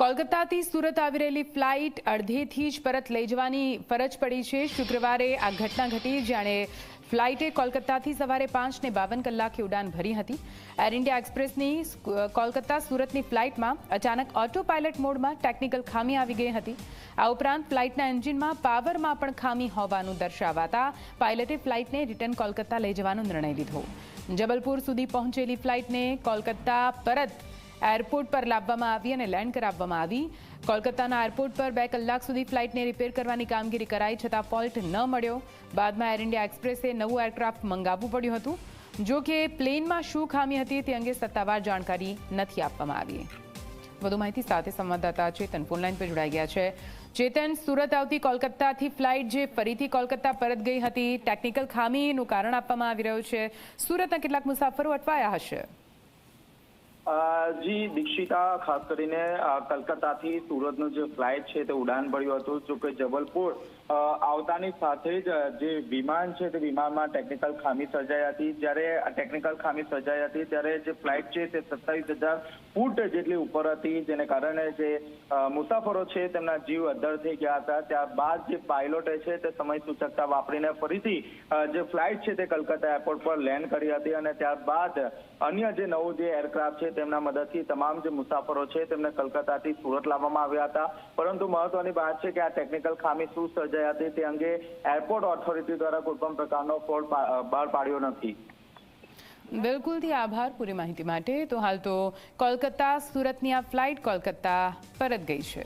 કોલકાતાથી સુરત આવી રહેલી ફ્લાઇટ અડધેથી જ પરત લઈ જવાની ફરજ પડી છે। શુક્રવારે આ ઘટના ઘટી જાણે ફ્લાઇટે કોલકાતાથી સવારે 5:52 કલાકે ઉડાન ભરી હતી। એર ઇન્ડિયા એક્સપ્રેસની કોલકાતા સુરતની ફ્લાઇટમાં અચાનક ઓટો પાયલટ મોડમાં ટેકનિકલ ખામી આવી ગઈ હતી। આ ઉપરાંત ફ્લાઇટના એન્જિનમાં પાવરમાં પણ ખામી હોવાનું દર્શાવાતા પાયલટે ફ્લાઇટને રિટર્ન કોલકાતા લઈ જવાનો નિર્ણય લીધો। જબલપુર સુધી પહોંચેલી ફ્લાઇટને કોલકાતા પરત એરપોર્ટ પર લાવવામાં આવી અને લેન્ડ કરાવવામાં આવી। કોલકાતાના એરપોર્ટ પર 2 કલાક સુધી ફ્લાઇટને રિપેર કરવાની કામગીરી કરાઈ છતાં ફોલ્ટ ન મળ્યો। બાદમાં એર ઇન્ડિયા એક્સપ્રેસે નવું એરક્રાફ્ટ મંગાવવું પડ્યું હતું। જો કે પ્લેનમાં શું ખામી હતી તે અંગે સત્તાવાર જાણકારી નથી આપવામાં આવી। વધુ માહિતી સાથે સંવાદદાતા ચેતન ફોનલાઈન પર જોડાઈ ગયા છે। ચેતન, સુરત આવતી કોલકાતાથી ફ્લાઇટ જે ફરીથી કોલકાતા પરત ગઈ હતી, ટેકનિકલ ખામીનું કારણ આપવામાં આવી રહ્યું છે। સુરતના કેટલાક મુસાફરો અટવાયા હશે। જી દીક્ષિતા, ખાસ કરીને કલકત્તાથી સુરતનું જે ફ્લાઇટ છે તે ઉડાન ભર્યું હતું। જો કે જબલપુર આવતાની સાથે જ જે વિમાન છે તે વિમાનમાં ટેકનિકલ ખામી સર્જાઈ હતી। જ્યારે આ ટેકનિકલ ખામી સર્જાઈ હતી ત્યારે જે ફ્લાઇટ છે તે 27,000 ફૂટ જેટલી ઉપર હતી, જેને કારણે જે મુસાફરો છે તેમના જીવ અદ્ધર થઈ ગયા હતા। ત્યારબાદ જે પાયલોટે છે તે સમય સૂચકતા વાપરીને ફરીથી જે ફ્લાઇટ છે તે કલકત્તા એરપોર્ટ પર લેન્ડ કરી હતી અને ત્યારબાદ અન્ય જે નવું જે એરક્રાફ્ટ છે તેમના મદદથી તમામ જે મુસાફરો છે તેમને કલકત્તાથી સુરત લાવવામાં આવ્યા હતા। પરંતુ મહત્વની વાત છે કે આ ટેકનિકલ ખામી શું સર્જાઈ હતી તે અંગે એરપોર્ટ ઓથોરિટી દ્વારા કોઈ પણ પ્રકારનો ફોલ્ટ બહાર પાડ્યો નથી। બિલકુલથી આભાર પૂરી માહિતી માટે। તો હાલ તો કોલકાતા સુરતની આ ફ્લાઇટ કોલકાતા પરત ગઈ છે।